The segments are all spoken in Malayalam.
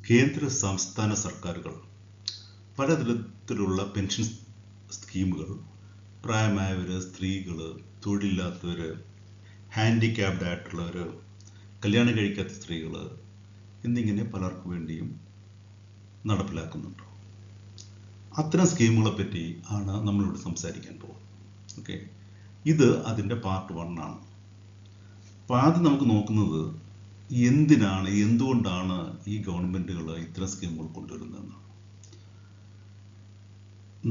കേന്ദ്ര സംസ്ഥാന സർക്കാരുകൾ പലതരത്തിലുള്ള പെൻഷൻ സ്കീമുകൾ പ്രായമായവർ, സ്ത്രീകൾ, തൊഴിലില്ലാത്തവർ, ഹാൻഡിക്യാപ്ഡ് ആയിട്ടുള്ളവർ, കല്യാണം കഴിക്കാത്ത സ്ത്രീകൾ എന്നിങ്ങനെ പലർക്കു വേണ്ടിയും നടപ്പിലാക്കുന്നുണ്ട്. അത്തരം സ്കീമുകളെ പറ്റി ആണ് നമ്മളിവിടെ സംസാരിക്കാൻ പോകുന്നത്. ഓക്കെ, ഇത് അതിൻ്റെ പാർട്ട് 1 ആണ്. അപ്പോൾ ആദ്യം നമുക്ക് നോക്കുന്നത് എന്തുകൊണ്ടാണ് ഈ ഗവൺമെൻറ്റുകൾ ഇത്തരം സ്കീമുകൾ കൊണ്ടുവരുന്നതെന്നാണ്.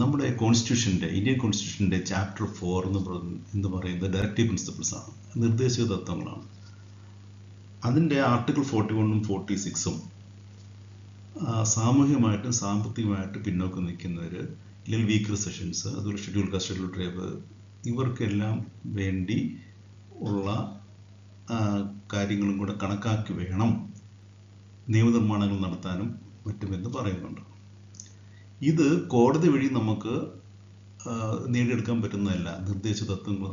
നമ്മുടെ ഇന്ത്യൻ കോൺസ്റ്റിറ്റ്യൂഷൻ്റെ ചാപ്റ്റർ 4 എന്ന് പറയുന്നത് ഡയറക്റ്റീവ് പ്രിൻസിപ്പിൾസ് ആണ്, നിർദ്ദേശക തത്വങ്ങളാണ്. അതിൻ്റെ ആർട്ടിക്കിൾ 41ഉം 46ഉം സാമൂഹികമായിട്ടും സാമ്പത്തികമായിട്ടും പിന്നോക്കം നിൽക്കുന്നവർ, അല്ലെങ്കിൽ വീക്കർ സെഷൻസ്, അതുപോലെ ഷെഡ്യൂൾ കാസ്റ്റ്, ഷെഡ്യൂൾ ട്രൈബ്, ഇവർക്കെല്ലാം വേണ്ടി ഉള്ള കാര്യങ്ങളും കൂടെ കണക്കാക്കി വേണം നിയമനിർമ്മാണങ്ങൾ നടത്താനും മറ്റുമെന്ന് പറയുന്നുണ്ട്. ഇത് കോടതി വഴി നമുക്ക് നേടിയെടുക്കാൻ പറ്റുന്നതല്ല. നിർദ്ദേശ തത്വങ്ങൾ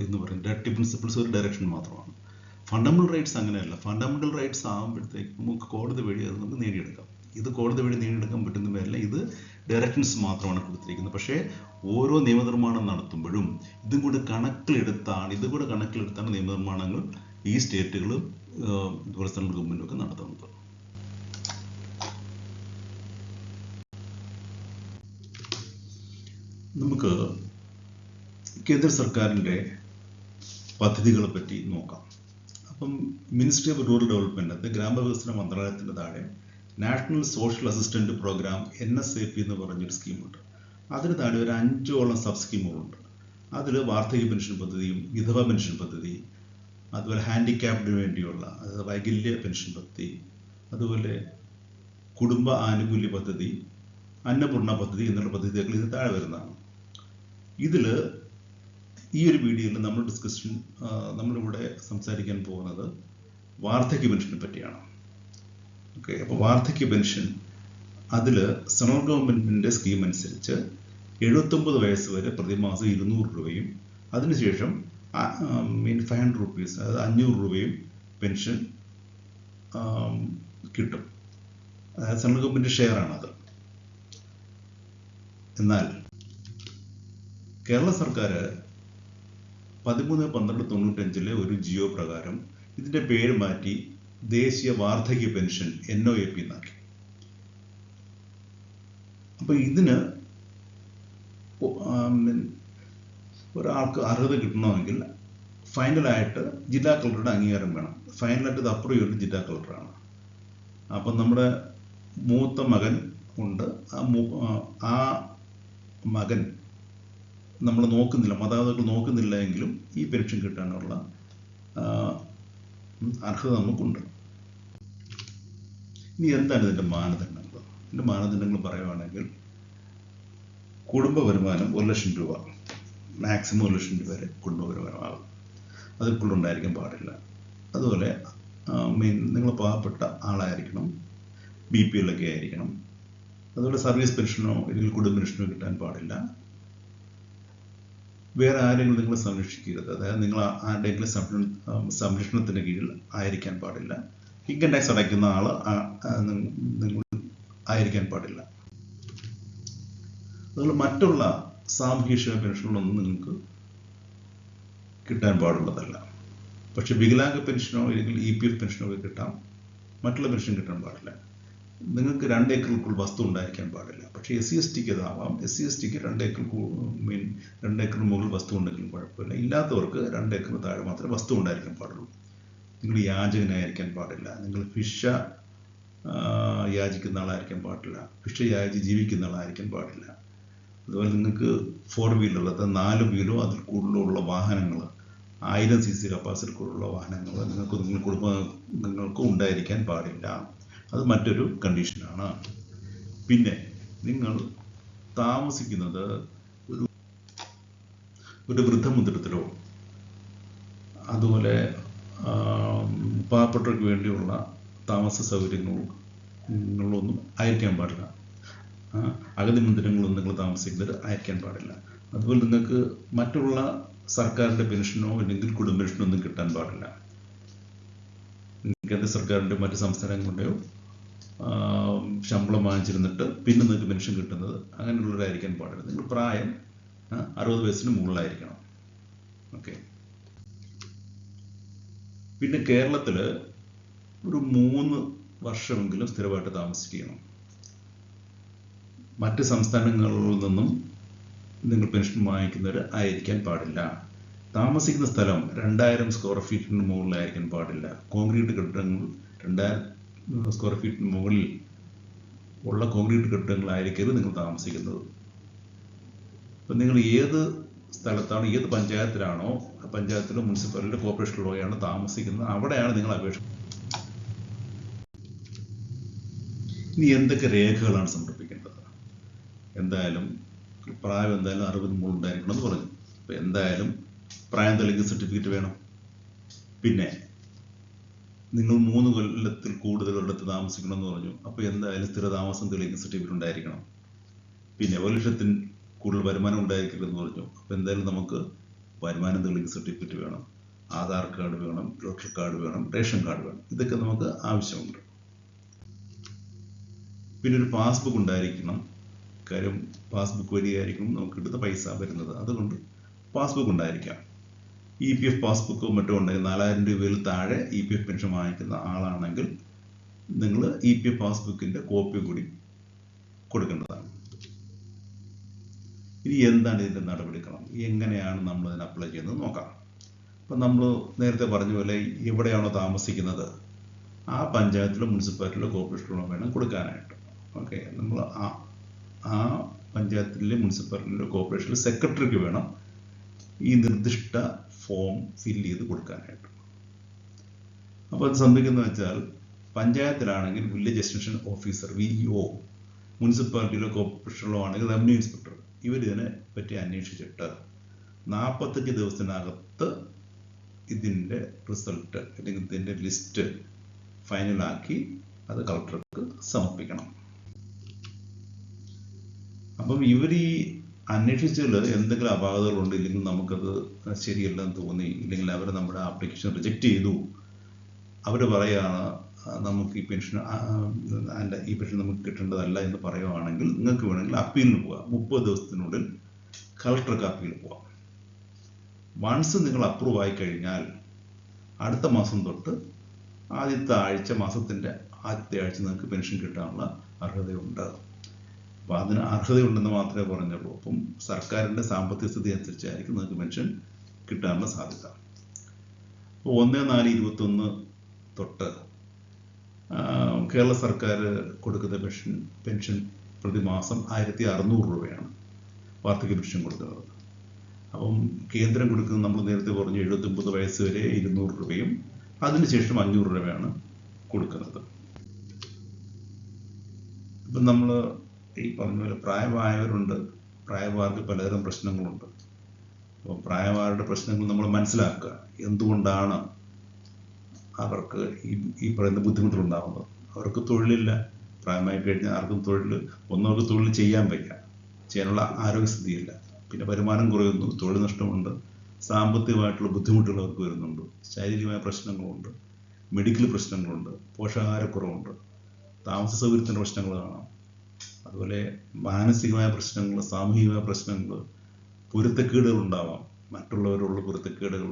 എന്ന് പറയുന്നത് ഡയറക്റ്റീവ് പ്രിൻസിപ്പിൾസ് ഒരു ഡയറക്ഷൻ മാത്രമാണ്. ഫണ്ടമെന്റൽ റൈറ്റ്സ് അങ്ങനെയല്ല. ഫണ്ടമെന്റൽ റൈറ്റ്സ് ആകുമ്പോഴത്തേക്ക് നമുക്ക് കോടതി വഴി അത് നമുക്ക് നേടിയെടുക്കാം. ഇത് കോടതി വഴി നേടിയെടുക്കാൻ പറ്റുന്നവയല്ല, ഇത് ഡയറക്ഷൻസ് മാത്രമാണ് കൊടുത്തിരിക്കുന്നത്. പക്ഷേ ഓരോ നിയമനിർമ്മാണം നടത്തുമ്പോഴും ഇതും കൂടെ കണക്കിലെടുത്താണ് നിയമനിർമ്മാണങ്ങൾ ഈ സ്റ്റേറ്റുകളും ഇതുപോലെ സെൻട്രൽ ഗവൺമെൻറ്റും ഒക്കെ നടത്തുന്നത്. നമുക്ക് കേന്ദ്ര സർക്കാരിൻ്റെ പദ്ധതികളെ പറ്റി നോക്കാം. അപ്പം മിനിസ്ട്രി ഓഫ് റൂറൽ ഡെവലപ്മെൻറ്റ്, ഗ്രാമവികസന മന്ത്രാലയത്തിൻ്റെ താഴെ national social assistant programme NSAP എന്ന് പറഞ്ഞൊരു സ്കീമുണ്ട്. അതിന് താഴെ ഒരു 5ഓളം സബ് സ്കീമുകളുണ്ട്. അതിൽ വാർദ്ധക്യ പെൻഷൻ പദ്ധതിയും, വിധവ പെൻഷൻ പദ്ധതി, അതുപോലെ ഹാൻഡിക്യാപ്ഡിന് വേണ്ടിയുള്ള, അതായത് വൈകല്യ പെൻഷൻ പദ്ധതി, അതുപോലെ കുടുംബ ആനുകൂല്യ പദ്ധതി, അന്നപൂർണ പദ്ധതി എന്നുള്ള പദ്ധതികൾ ഇത് താഴെ വരുന്നതാണ്. ഇതിൽ ഈ ഒരു വീഡിയോയിൽ നമ്മളിവിടെ സംസാരിക്കാൻ പോകുന്നത് വാർദ്ധക്യ പെൻഷനെ പറ്റിയാണ്. ഓക്കെ, അപ്പോൾ വാർദ്ധക്യ പെൻഷൻ അതിൽ സെൻട്രൽ ഗവൺമെൻറ്റിൻ്റെ സ്കീം അനുസരിച്ച് 79 വയസ്സ് വരെ പ്രതിമാസം 200 രൂപയും അതിനുശേഷം 500 റുപ്പീസ്, അതായത് 500 രൂപയും പെൻഷൻ കിട്ടും. അതായത് സെൻട്രൽ ഗവൺമെൻറ് ഷെയറാണത്. എന്നാൽ കേരള സർക്കാർ 13/12/95 ഒരു ജിയോ പ്രകാരം ഇതിൻ്റെ പേര് മാറ്റി ദേശീയ വാർദ്ധക്യ പെൻഷൻ NOAP എന്നാക്കി. അപ്പോൾ ഇതിന് ഒരാൾക്ക് അർഹത കിട്ടണമെങ്കിൽ ഫൈനലായിട്ട് ജില്ലാ കളക്ടറുടെ അംഗീകാരം വേണം. ഫൈനലായിട്ട് ഇത് അപ്രൂവ് ചെയ്യുന്നത് ജില്ലാ കളക്ടറാണ്. അപ്പം നമ്മുടെ മൂത്ത മകൻ ഉണ്ട്, ആ മകൻ നമ്മൾ നോക്കുന്നില്ല, മാതാപിതാക്കൾ നോക്കുന്നില്ല എങ്കിലും ഈ പെൻഷൻ കിട്ടാനുള്ള അർഹത നമുക്കുണ്ട്. ഇനി എന്താണ് ഇതിൻ്റെ മാനദണ്ഡങ്ങൾ? ഇതിൻ്റെ മാനദണ്ഡങ്ങൾ പറയുകയാണെങ്കിൽ കുടുംബ വരുമാനം 1 ലക്ഷം രൂപ, മാക്സിമം 1 ലക്ഷം രൂപ വരെ കുടുംബ വരുമാനമാകും. അതിൽ കൂടുതലുണ്ടായിരിക്കാൻ പാടില്ല. അതുപോലെ നിങ്ങൾ പാവപ്പെട്ട ആളായിരിക്കണം, BPL ഒക്കെ ആയിരിക്കണം. അതുപോലെ സർവീസ് പെൻഷനോ അല്ലെങ്കിൽ കുടുംബ പെൻഷനോ കിട്ടാൻ പാടില്ല. വേറെ ആരെങ്കിലും നിങ്ങളെ സംരക്ഷിക്കരുത്, അതായത് നിങ്ങൾ ആരുടെയെങ്കിലും സംരക്ഷണത്തിന് കീഴിൽ ആയിരിക്കാൻ പാടില്ല. ഇൻകം ടാക്സ് അടയ്ക്കുന്ന ആൾ നിങ്ങൾ ആയിരിക്കാൻ പാടില്ല. അതുപോലെ മറ്റുള്ള സാമൂഹ്യക്ഷേമ പെൻഷനുകളൊന്നും നിങ്ങൾക്ക് കിട്ടാൻ പാടുള്ളതല്ല. പക്ഷെ വികലാംഗ പെൻഷനോ അല്ലെങ്കിൽ EPF പെൻഷനോ ഒക്കെ കിട്ടാം, മറ്റുള്ള പെൻഷൻ കിട്ടാൻ പാടില്ല. നിങ്ങൾക്ക് 2 ഏക്കറിൽ വസ്തു ഉണ്ടായിരിക്കാൻ പാടില്ല. പക്ഷേ SC/STക്ക് അതാവാം. SC/STക്ക് 2 ഏക്കറിന് മുകളിൽ വസ്തു ഉണ്ടെങ്കിലും കുഴപ്പമില്ല. ഇല്ലാത്തവർക്ക് 2 ഏക്കറിന് താഴെ മാത്രമേ വസ്തു ഉണ്ടായിരിക്കാൻ പാടുള്ളൂ. നിങ്ങൾ യാചകനായിരിക്കാൻ പാടില്ല. നിങ്ങൾ ഭിക്ഷ യാചിക്കുന്ന ആളായിരിക്കാൻ പാടില്ല. ഭിക്ഷ യാചി ജീവിക്കുന്ന ആളായിരിക്കാൻ പാടില്ല. അതുപോലെ നിങ്ങൾക്ക് 4 വീലർ, അതായത് 4 വീലോ അതിൽ കൂടുതലുള്ള വാഹനങ്ങൾ, 1000 cc കപ്പാസിറ്റി കൂടുതലുള്ള വാഹനങ്ങൾ നിങ്ങൾക്ക് ഉണ്ടായിരിക്കാൻ പാടില്ല. അത് മറ്റൊരു കണ്ടീഷനാണ്. പിന്നെ നിങ്ങൾ താമസിക്കുന്നത് ഒരു വൃദ്ധമന്ദിരത്തിലോ അതുപോലെ പാവപ്പെട്ടവർക്ക് വേണ്ടിയുള്ള താമസ സൗകര്യങ്ങളൊന്നും ആയിരിക്കാൻ പാടില്ല. അഗതി മന്ദിരങ്ങളൊന്നും നിങ്ങൾ താമസിക്കുന്നത് ആയിരിക്കാൻ പാടില്ല. അതുപോലെ നിങ്ങൾക്ക് മറ്റുള്ള സർക്കാരിൻ്റെ പെൻഷനോ അല്ലെങ്കിൽ കുടുംബ പെൻഷനോ ഒന്നും കിട്ടാൻ പാടില്ല. കേന്ദ്ര സർക്കാരിൻ്റെ മറ്റ് സംസ്ഥാനങ്ങളുടെയോ ശമ്പളം വാങ്ങിച്ചിരുന്നിട്ട് പിന്നെ നിങ്ങൾക്ക് പെൻഷൻ കിട്ടുന്നത് അങ്ങനെയുള്ളവരായിരിക്കാൻ പാടില്ല. നിങ്ങൾ പ്രായം 60 വയസ്സിന് മുകളിലായിരിക്കണം. ഓക്കെ. പിന്നെ കേരളത്തിൽ ഒരു 3 വർഷമെങ്കിലും സ്ഥിരമായിട്ട് താമസിക്കണം. മറ്റ് സംസ്ഥാനങ്ങളിൽ നിന്നും നിങ്ങൾ പെൻഷൻ വാങ്ങിക്കുന്നവർ ആയിരിക്കാൻ പാടില്ല. താമസിക്കുന്ന സ്ഥലം 2000 സ്ക്വയർ ഫീറ്റിന് മുകളിലായിരിക്കാൻ പാടില്ല. കോൺക്രീറ്റ് കെട്ടിടങ്ങൾ 2000 സ്ക്വയർ ഫീറ്റിന് മുകളിൽ ഉള്ള കോൺക്രീറ്റ് കെട്ടിടങ്ങളായിരിക്കരുത് നിങ്ങൾ താമസിക്കുന്നത്. അപ്പം നിങ്ങൾ ഏത് സ്ഥലത്താണ്, ഏത് പഞ്ചായത്തിലാണോ, ആ പഞ്ചായത്തിലോ മുനിസിപ്പാലിറ്റിയിലോ കോർപ്പറേഷനിലോയാണ് താമസിക്കുന്നത്, അവിടെയാണ് നിങ്ങൾ അപേക്ഷ. ഇനി എന്തൊക്കെ രേഖകളാണ് സമർപ്പിക്കേണ്ടത്? എന്തായാലും പ്രായം എന്തായാലും 60 മുകളിൽ ഉണ്ടായിരിക്കണം എന്ന് പറഞ്ഞു. അപ്പോൾ എന്തായാലും പ്രായം തെളിയിക്കുന്ന സർട്ടിഫിക്കറ്റ് വേണം. പിന്നെ നിങ്ങൾ 3 കൊല്ലത്തിൽ കൂടുതൽ ഒരിടത്ത് താമസിക്കണമെന്ന് പറഞ്ഞു. അപ്പോൾ എന്തായാലും സ്ഥിരതാമസം തെളിയിക്കുന്ന സർട്ടിഫിക്കറ്റ് ഉണ്ടായിരിക്കണം. പിന്നെ 1 ലക്ഷത്തിന് കൂടുതൽ വരുമാനം ഉണ്ടായിരിക്കരുതെന്ന് പറഞ്ഞു. അപ്പോൾ എന്തായാലും നമുക്ക് വരുമാനം തെളിയിക്കുന്ന സർട്ടിഫിക്കറ്റ് വേണം, ആധാർ കാർഡ് വേണം, ഇലക്ട്രിക് കാർഡ് വേണം, റേഷൻ കാർഡ് വേണം. ഇതൊക്കെ നമുക്ക് ആവശ്യമുണ്ട്. പിന്നെ ഒരു പാസ്ബുക്ക് ഉണ്ടായിരിക്കണം. കാര്യം പാസ്ബുക്ക് വഴിയായിരിക്കും നമുക്ക് കിട്ടുന്ന പൈസ വരുന്നത്. അതുകൊണ്ട് പാസ്ബുക്ക് ഉണ്ടായിരിക്കാം. EPF പാസ്ബുക്കോ മറ്റോ ഉണ്ടെങ്കിൽ 4000 രൂപയിൽ താഴെ EPF പെൻഷൻ വാങ്ങിക്കുന്ന ആളാണെങ്കിൽ നിങ്ങൾ EPF പാസ്ബുക്കിൻ്റെ കോപ്പി കൂടി കൊടുക്കേണ്ടതാണ്. ഇനി എന്താണ് ഇതിൻ്റെ നടപടിക്രമം, എങ്ങനെയാണ് നമ്മൾ ഇതിന് അപ്ലൈ ചെയ്യുന്നത് നോക്കാം. അപ്പം നമ്മൾ നേരത്തെ പറഞ്ഞ പോലെ എവിടെയാണോ താമസിക്കുന്നത് ആ പഞ്ചായത്തിലോ മുനിസിപ്പാലിറ്റിയിലോ കോർപ്പറേഷനിലോ വേണം കൊടുക്കാനായിട്ട്. ഓക്കെ. നമ്മൾ ആ പഞ്ചായത്തിലെ മുനിസിപ്പാലിറ്റിയിലോ കോർപ്പറേഷനിലെ സെക്രട്ടറിക്ക് വേണം ഈ നിർദ്ദിഷ്ട ഫോം ഫില്ല് ചെയ്ത് കൊടുക്കാനായിട്ട്. അപ്പോൾ അത് സംഭവിക്കുന്നത് വെച്ചാൽ പഞ്ചായത്തിലാണെങ്കിൽ വില്ലേജ് എക്സ്റ്റൻഷൻ ഓഫീസർ VEO, മുനിസിപ്പാലിറ്റിയിലോ കോർപ്പറേഷനിലോ ആണെങ്കിൽ റവന്യൂ ഇൻസ്പെക്ടർ, ഇവരിതിനെ പറ്റി അന്വേഷിച്ചിട്ട് 45 ദിവസത്തിനകത്ത് ഇതിൻ്റെ റിസൾട്ട് അല്ലെങ്കിൽ ഇതിൻ്റെ ലിസ്റ്റ് ഫൈനലാക്കി അത് കളക്ടർക്ക് സമർപ്പിക്കണം. അപ്പം ഇവർ ഈ അന്വേഷിച്ചാൽ എന്തെങ്കിലും അപാകതകളുണ്ട്, ഇല്ലെങ്കിൽ നമുക്കത് ശരിയല്ലെന്ന് തോന്നി, ഇല്ലെങ്കിൽ അവർ നമ്മുടെ ആപ്ലിക്കേഷൻ റിജക്റ്റ് ചെയ്തു, അവർ പറയുകയാണ് നമുക്ക് ഈ പെൻഷൻ നമുക്ക് കിട്ടേണ്ടതല്ല എന്ന് പറയുകയാണെങ്കിൽ നിങ്ങൾക്ക് വേണമെങ്കിൽ അപ്പീലിന് പോകാം. 30 ദിവസത്തിനുള്ളിൽ കളക്ടർക്ക് അപ്പീൽ പോകാം. വൺസ് നിങ്ങൾ അപ്രൂവ് ആയി കഴിഞ്ഞാൽ അടുത്ത മാസം തൊട്ട് ആദ്യത്തെ ആഴ്ച, മാസത്തിൻ്റെ ആദ്യത്തെ ആഴ്ച നിങ്ങൾക്ക് പെൻഷൻ കിട്ടാനുള്ള അർഹതയുണ്ട്. അപ്പോൾ അതിന് അർഹതയുണ്ടെന്ന് മാത്രമേ പറഞ്ഞുള്ളൂ. അപ്പം സർക്കാരിൻ്റെ സാമ്പത്തിക സ്ഥിതി അനുസരിച്ചായിരിക്കും നിങ്ങൾക്ക് പെൻഷൻ കിട്ടാനുള്ള സാധ്യത. അപ്പോൾ 1/4/21 തൊട്ട് കേരള സർക്കാർ കൊടുക്കുന്ന പെൻഷൻ പ്രതിമാസം 1600 രൂപയാണ് വാർദ്ധക്യ പെൻഷൻ കൊടുക്കുന്നത്. അപ്പം കേന്ദ്രം കൊടുക്കുന്നത് നമ്മൾ നേരത്തെ പറഞ്ഞു 79 വയസ്സ് വരെ 200 രൂപയും അതിനുശേഷം 500 രൂപയാണ് കൊടുക്കുന്നത്. ഇപ്പം നമ്മൾ ഈ പറഞ്ഞ പോലെ പ്രായമായവരുണ്ട്, പ്രായമായവർക്ക് പലതരം പ്രശ്നങ്ങളുണ്ട്. അപ്പോൾ പ്രായമായവരുടെ പ്രശ്നങ്ങൾ നമ്മൾ മനസ്സിലാക്കുക. എന്തുകൊണ്ടാണ് അവർക്ക് ഈ പറയുന്ന ബുദ്ധിമുട്ടുണ്ടാകുന്നത്? അവർക്ക് തൊഴിലില്ല. പ്രായമായി കഴിഞ്ഞാൽ ആർക്കും അവർക്ക് തൊഴിൽ ചെയ്യാൻ വയ്യ, ചെയ്യാനുള്ള ആരോഗ്യസ്ഥിതിയില്ല, പിന്നെ വരുമാനം കുറയുന്നു, തൊഴിൽ നഷ്ടമുണ്ട്, സാമ്പത്തികമായിട്ടുള്ള ബുദ്ധിമുട്ടുകൾ അവർക്ക് വരുന്നുണ്ട്, ശാരീരികമായ പ്രശ്നങ്ങളുണ്ട്, മെഡിക്കൽ പ്രശ്നങ്ങളുണ്ട്, പോഷകാഹാരക്കുറവുണ്ട്, താമസ സൗകര്യത്തിൻ്റെ പ്രശ്നങ്ങൾ കാണാം, അതുപോലെ മാനസികമായ പ്രശ്നങ്ങൾ, സാമൂഹികമായ പ്രശ്നങ്ങൾ, പൊരുത്തക്കേടുകൾ ഉണ്ടാവാം, മറ്റുള്ളവരുള്ള പൊരുത്തക്കേടുകൾ,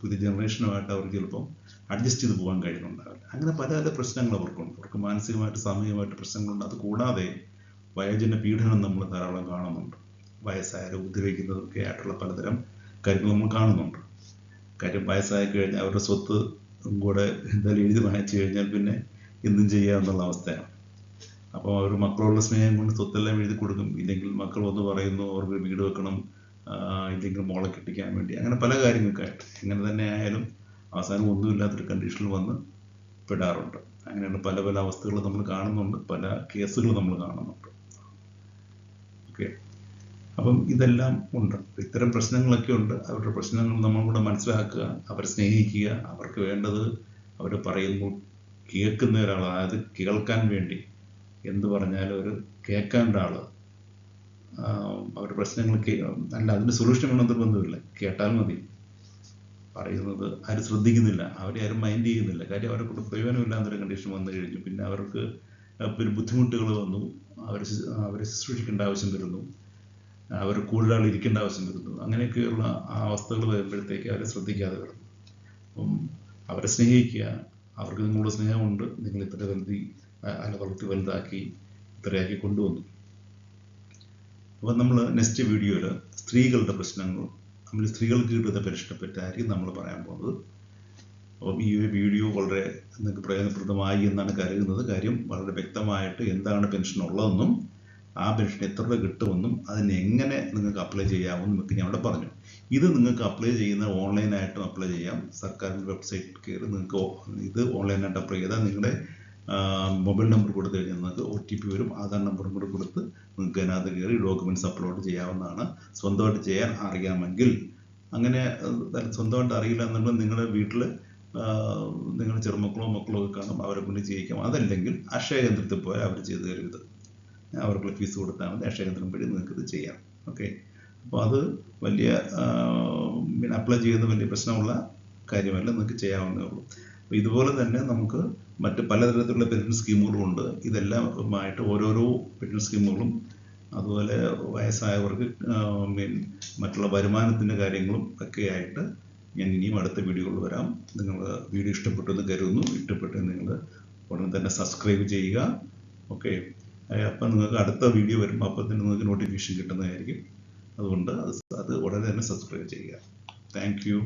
പുതിയ ജനറേഷനുമായിട്ട് അവർക്ക് ചിലപ്പം അഡ്ജസ്റ്റ് ചെയ്ത് പോകാൻ കഴിയുന്നുണ്ടാവില്ല. അങ്ങനെ പല പല പ്രശ്നങ്ങൾ അവർക്കുണ്ട്. അവർക്ക് മാനസികമായിട്ട് സാമൂഹികമായിട്ട് പ്രശ്നങ്ങളുണ്ട്. അത് കൂടാതെ വയോജന പീഡനം നമ്മൾ ധാരാളം കാണുന്നുണ്ട്. വയസ്സായവരെ ഉപദ്രവിക്കുന്നതൊക്കെ ആയിട്ടുള്ള പലതരം കാര്യങ്ങൾ നമ്മൾ കാണുന്നുണ്ട്. കാര്യം വയസ്സായി കഴിഞ്ഞാൽ അവരുടെ സ്വത്ത് കൂടെ എന്തായാലും എഴുതി വാങ്ങിച്ചു കഴിഞ്ഞാൽ പിന്നെ എന്തും ചെയ്യാമെന്നുള്ള അവസ്ഥയാണ്. അപ്പോൾ അവർ മക്കളുള്ള സ്നേഹം കൊണ്ട് സ്വത്തെല്ലാം എഴുതി കൊടുക്കും. ഇല്ലെങ്കിൽ മക്കൾ വന്ന് പറയുന്നു അവർക്ക് വീട് വെക്കണം, ഇല്ലെങ്കിൽ മോളെ കെട്ടിക്കാൻ വേണ്ടി, അങ്ങനെ പല കാര്യങ്ങൾക്കായിട്ട്. എങ്ങനെ തന്നെ ആയാലും അവസാനം ഒന്നുമില്ലാത്തൊരു കണ്ടീഷനിൽ വന്ന് പെടാറുണ്ട്. അങ്ങനെയുള്ള പല പല അവസ്ഥകൾ നമ്മൾ കാണുന്നുണ്ട്, പല കേസുകൾ നമ്മൾ കാണുന്നുണ്ട്. ഓക്കെ. അപ്പം ഇതെല്ലാം ഉണ്ട്. ഇത്തരം പ്രശ്നങ്ങളൊക്കെ ഉണ്ട്. അവരുടെ പ്രശ്നങ്ങൾ നമ്മൾ കൂടെ മനസ്സിലാക്കുക, അവരെ സ്നേഹിക്കുക. അവർക്ക് വേണ്ടത് അവർ പറയുമ്പോൾ കേൾക്കുന്ന ഒരാൾ, അതായത് കേൾക്കാൻ വേണ്ടി എന്ത് പറഞ്ഞാലും ഒരു കേൾക്കേണ്ട ആൾ, അവരുടെ പ്രശ്നങ്ങൾ അല്ല അതിന് സൊല്യൂഷൻ വേണമെന്ന് ബന്ധമില്ല, കേട്ടാൽ മതി. പറയുന്നത് ആരും ശ്രദ്ധിക്കുന്നില്ല, അവരെ ആരും മൈൻഡ് ചെയ്യുന്നില്ല. കാര്യം അവരെ കൊണ്ട് പ്രയോജനമില്ലാത്തൊരു കണ്ടീഷൻ വന്നു കഴിഞ്ഞു. പിന്നെ അവർക്ക് പിന്നെ ബുദ്ധിമുട്ടുകൾ വന്നു, അവരെ ശുശ്രൂഷിക്കേണ്ട ആവശ്യം വരുന്നു, അവർ കൂടുതൽ ഇരിക്കേണ്ട ആവശ്യം വരുന്നു. അങ്ങനെയൊക്കെയുള്ള ആ അവസ്ഥകൾ വരുമ്പോഴത്തേക്ക് അവരെ ശ്രദ്ധിക്കാതെ വരുന്നു. അപ്പം അവരെ സ്നേഹിക്കുക, അവർക്ക് നിങ്ങളുടെ സ്നേഹമുണ്ട്, നിങ്ങൾ ഇത്ര വളർത്തി വലുതാക്കി ഇത്രയാക്കി കൊണ്ടുവന്നു. അപ്പം നമ്മൾ നെക്സ്റ്റ് വീഡിയോയിൽ സ്ത്രീകളുടെ പ്രശ്നങ്ങൾ, നമ്മൾ സ്ത്രീകൾക്ക് കിട്ടുന്ന പെൻഷനെ പറ്റിയായിരിക്കും നമ്മൾ പറയാൻ പോകുന്നത്. അപ്പം ഈ ഒരു വീഡിയോ വളരെ നിങ്ങൾക്ക് പ്രയോജനപ്രദമായി എന്നാണ് കരുതുന്നത്. കാര്യം വളരെ വ്യക്തമായിട്ട് എന്താണ് പെൻഷൻ ഉള്ളതെന്നും ആ പെൻഷൻ എത്ര രൂപ കിട്ടുമെന്നും അതിന് എങ്ങനെ നിങ്ങൾക്ക് അപ്ലൈ ചെയ്യാമെന്നും ഒക്കെ ഞാൻ അവിടെ പറഞ്ഞു. ഇത് നിങ്ങൾക്ക് അപ്ലൈ ചെയ്യുന്ന ഓൺലൈനായിട്ടും അപ്ലൈ ചെയ്യാം. സർക്കാരിൻ്റെ വെബ്സൈറ്റിൽ കയറി നിങ്ങൾക്ക് ഇത് ഓൺലൈനായിട്ട് അപ്ലൈ ചെയ്താൽ നിങ്ങളുടെ മൊബൈൽ നമ്പർ കൊടുത്തു കഴിഞ്ഞാൽ നിങ്ങൾക്ക് OTP വരും. ആധാർ നമ്പറും കൂടെ കൊടുത്ത് നിങ്ങൾക്ക് അതിനകത്ത് കയറി ഡോക്യുമെൻറ്റ്സ് അപ്ലോഡ് ചെയ്യാവുന്നതാണ്. സ്വന്തമായിട്ട് ചെയ്യാൻ അറിയാമെങ്കിൽ. അങ്ങനെ സ്വന്തമായിട്ട് അറിയില്ല എന്നുണ്ടെങ്കിൽ നിങ്ങളുടെ വീട്ടിൽ നിങ്ങളുടെ ചെറുമക്കളോ മക്കളോ ഒക്കെ കാണും, അവരെ കൊണ്ട് ചെയ്യിക്കാം. അതല്ലെങ്കിൽ അക്ഷയ കേന്ദ്രത്തിൽ പോയാൽ അവർ ചെയ്തു തരും. ഇത് അവർക്കുള്ള ഫീസ് കൊടുത്താൽ മതി, അക്ഷയ കേന്ദ്രം വഴി നിങ്ങൾക്ക് ഇത് ചെയ്യാം. ഓക്കെ, അപ്പോൾ അത് വലിയ പിന്നെ അപ്ലൈ ചെയ്യുന്ന വലിയ പ്രശ്നമുള്ള കാര്യമല്ല, നിങ്ങൾക്ക് ചെയ്യാവുന്നേ ഉള്ളൂ. അപ്പോൾ ഇതുപോലെ തന്നെ നമുക്ക് മറ്റ് പലതരത്തിലുള്ള പെൻഷൻ സ്കീമുകളുണ്ട്. ഇതെല്ലാമായിട്ട് ഓരോരോ പെൻഷൻ സ്കീമുകളും അതുപോലെ വയസ്സായവർക്ക് മറ്റുള്ള വരുമാനത്തിൻ്റെ കാര്യങ്ങളും ഒക്കെ ആയിട്ട് ഞാൻ ഇനിയും അടുത്ത വീഡിയോകൾ വരാം. നിങ്ങൾ വീഡിയോ ഇഷ്ടപ്പെട്ടെന്ന് കരുതുന്നു. ഇഷ്ടപ്പെട്ട് നിങ്ങൾ ഉടനെ തന്നെ സബ്സ്ക്രൈബ് ചെയ്യുക. ഓക്കെ, അപ്പം നിങ്ങൾക്ക് അടുത്ത വീഡിയോ വരുമ്പോൾ അപ്പം തന്നെ നിങ്ങൾക്ക് നോട്ടിഫിക്കേഷൻ കിട്ടുന്നതായിരിക്കും. അതുകൊണ്ട് അത് ഉടനെ തന്നെ സബ്സ്ക്രൈബ് ചെയ്യുക. Thank you.